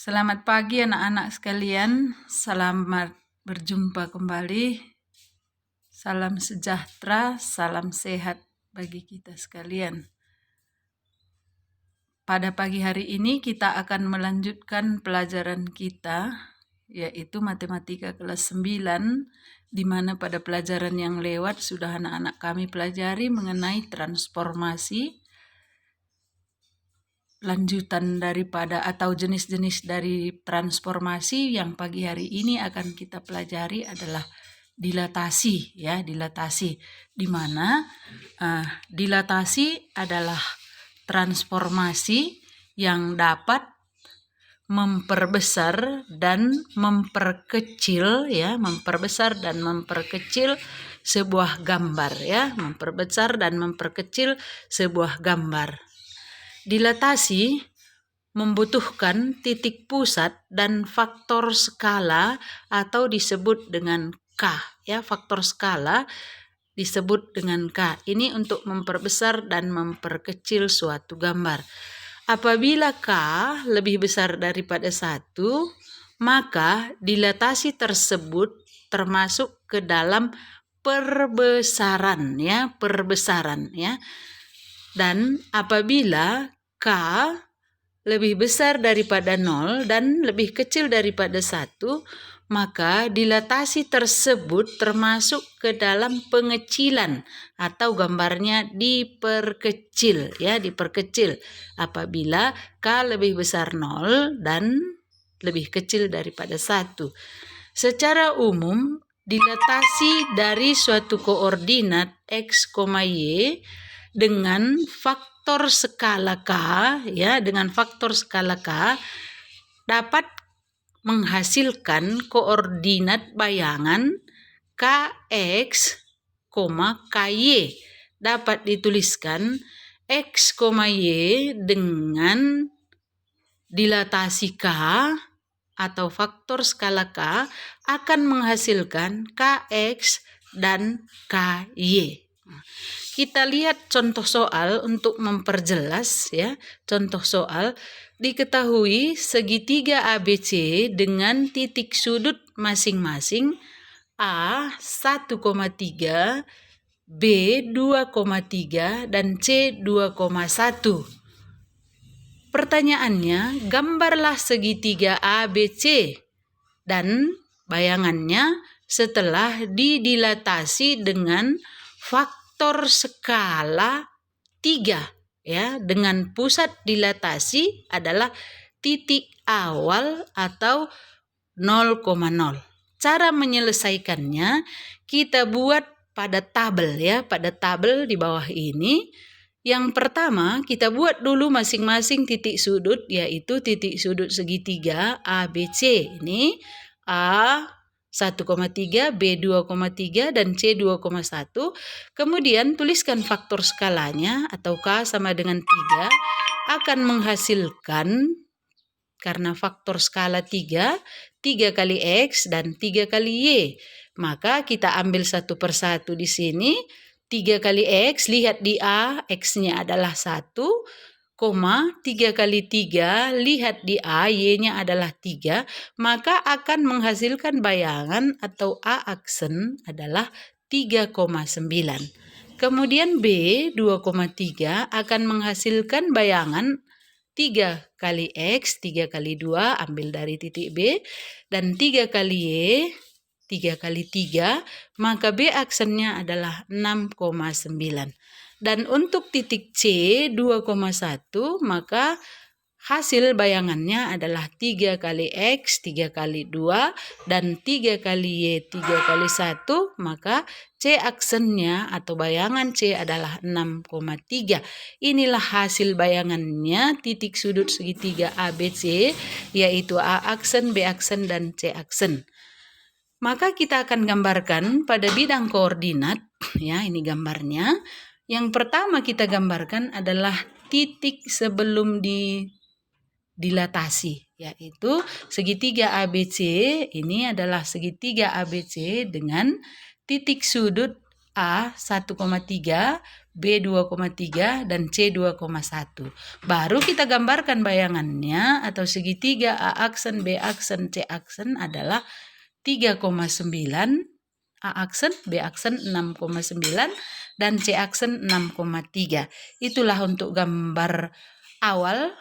Selamat pagi anak-anak sekalian, selamat berjumpa kembali. Salam sejahtera, salam sehat bagi kita sekalian. Pada pagi hari ini kita akan melanjutkan pelajaran kita, yaitu matematika kelas 9, di mana pada pelajaran yang lewat sudah anak-anak kami pelajari mengenai transformasi, lanjutan daripada atau jenis-jenis dari transformasi. Yang pagi hari ini akan kita pelajari adalah dilatasi, ya, dilatasi, di mana dilatasi adalah transformasi yang dapat memperbesar dan memperkecil, ya, memperbesar dan memperkecil sebuah gambar, ya, memperbesar dan memperkecil sebuah gambar. Dilatasi membutuhkan titik pusat dan faktor skala atau disebut dengan K, ya, faktor skala disebut dengan K. Ini untuk memperbesar dan memperkecil suatu gambar. Apabila K lebih besar daripada 1, maka dilatasi tersebut termasuk ke dalam perbesaran, ya, perbesaran, ya. Dan apabila K lebih besar daripada 0 dan lebih kecil daripada 1, maka dilatasi tersebut termasuk ke dalam pengecilan atau gambarnya diperkecil, ya, diperkecil apabila K lebih besar 0 dan lebih kecil daripada 1. Secara umum, dilatasi dari suatu koordinat X, Y dengan faktor skala K, ya, dengan faktor skala K dapat menghasilkan koordinat bayangan Kx, Ky. Dapat dituliskan X, Y dengan dilatasi K atau faktor skala K akan menghasilkan Kx dan Ky. Kita lihat contoh soal untuk memperjelas, ya. Contoh soal, diketahui segitiga ABC dengan titik sudut masing-masing A 1,3, B 2,3 dan C 2,1. Pertanyaannya, gambarlah segitiga ABC dan bayangannya setelah didilatasi dengan faktor skala 3, ya, dengan pusat dilatasi adalah titik awal atau 0,0. Cara menyelesaikannya kita buat pada tabel, ya, pada tabel di bawah ini. Yang pertama kita buat dulu masing-masing titik sudut, yaitu titik sudut segitiga ABC. Ini A 1,3, B 2,3 dan C 2,1. Kemudian tuliskan faktor skalanya atau K sama dengan 3 akan menghasilkan, karena faktor skala 3 kali X dan 3 kali Y. Maka kita ambil satu persatu di sini. 3 kali X, lihat di A, X-nya adalah 1, 3 kali 3, lihat di A, Y-nya adalah 3, maka akan menghasilkan bayangan atau A aksen adalah 3,9. Kemudian B 2,3 akan menghasilkan bayangan 3 kali X, 3 kali 2, ambil dari titik B, dan 3 kali Y, 3 kali 3, maka B aksennya adalah 6,9. Dan untuk titik C 2,1, maka hasil bayangannya adalah 3 kali X, 3 kali 2, dan 3 kali Y, 3 kali 1, maka C aksennya atau bayangan C adalah 6,3. Inilah hasil bayangannya titik sudut segitiga ABC, yaitu A aksen, B aksen, dan C aksen. Maka kita akan gambarkan pada bidang koordinat, ya, ini gambarnya. Yang pertama kita gambarkan adalah titik sebelum dilatasi, yaitu segitiga ABC. Ini adalah segitiga ABC dengan titik sudut A 1,3, B 2,3, dan C 2,1. Baru kita gambarkan bayangannya atau segitiga A aksen, B aksen, C aksen adalah 3,9, A aksen, B aksen 6,9, dan C aksen 6,3. Itulah untuk gambar awal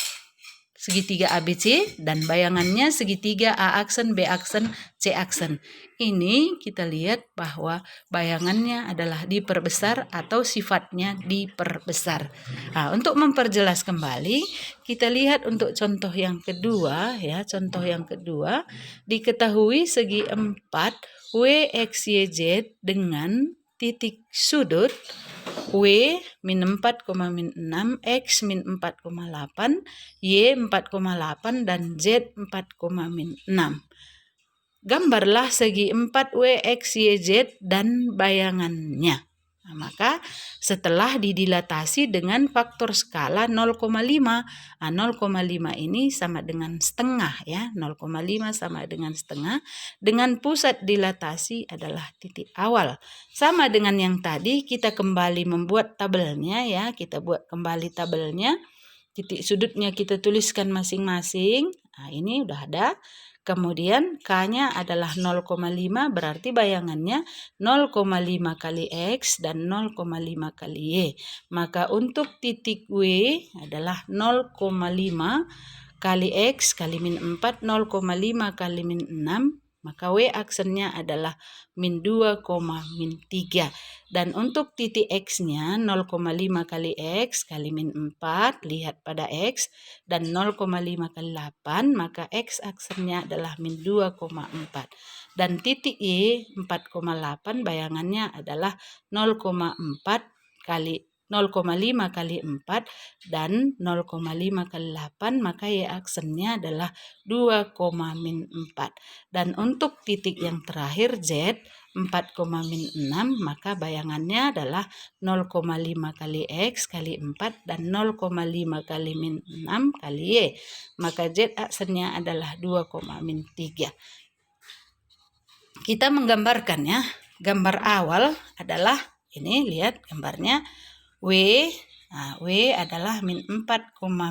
segitiga ABC dan bayangannya segitiga A aksen, B aksen, C aksen. Ini kita lihat bahwa bayangannya adalah diperbesar atau sifatnya diperbesar. Nah, untuk memperjelas kembali, kita lihat untuk contoh yang kedua ya. Contoh yang kedua, diketahui segi 4 WXYZ dengan titik sudut W min 4,6, X min 4,8, Y 4,8, dan Z 4,6. Gambarlah segi 4 W, X, Y, Z dan bayangannya. Nah, maka setelah didilatasi dengan faktor skala 0,5, 0,5 ini sama dengan setengah ya, 0,5 sama dengan setengah, dengan pusat dilatasi adalah titik awal. Sama dengan yang tadi, kita kembali membuat tabelnya ya, kita buat kembali tabelnya, titik sudutnya kita tuliskan masing-masing. Nah, ini udah ada. Kemudian K-nya adalah 0,5, berarti bayangannya 0,5 kali X dan 0,5 kali Y. Maka untuk titik W adalah 0,5 kali X kali min 4, 0,5 kali min 6. Maka W aksennya adalah min 2, min 3. Dan untuk titik X-nya 0,5 kali X kali min 4, lihat pada X, dan 0,5 kali 8, maka X aksennya adalah min 2,4. Dan titik Y 4,8 bayangannya adalah 0,5 kali 4 dan 0,5 kali 8, maka Y aksennya adalah 2, min 4. Dan untuk titik yang terakhir Z 4,6, maka bayangannya adalah 0,5 kali X kali 4 dan 0,5 kali min 6 kali Y. Maka Z aksennya adalah 2, min 3. Kita menggambarkan ya. Gambar awal adalah ini, lihat gambarnya. W, nah, W adalah min 4,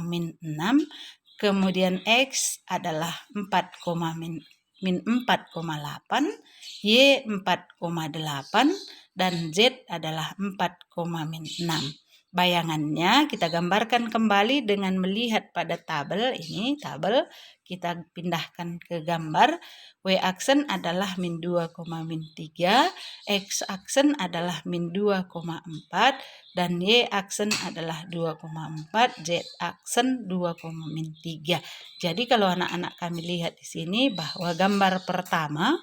min 6, kemudian X adalah 4, min 4,8, Y 4,8, dan Z adalah 4, min 6. Bayangannya kita gambarkan kembali dengan melihat pada tabel ini. Tabel kita pindahkan ke gambar. W aksen adalah min 2, min 3, X aksen adalah min 2,4, dan Y aksen adalah 2,4, Z aksen 2, min 3. Jadi kalau anak-anak kami lihat di sini bahwa gambar pertama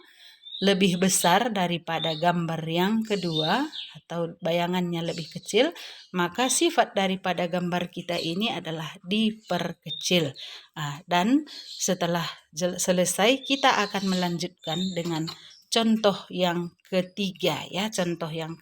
lebih besar daripada gambar yang kedua atau bayangannya lebih kecil, maka sifat daripada gambar kita ini adalah diperkecil. Dan setelah selesai kita akan melanjutkan dengan contoh yang ketiga ya, contoh yang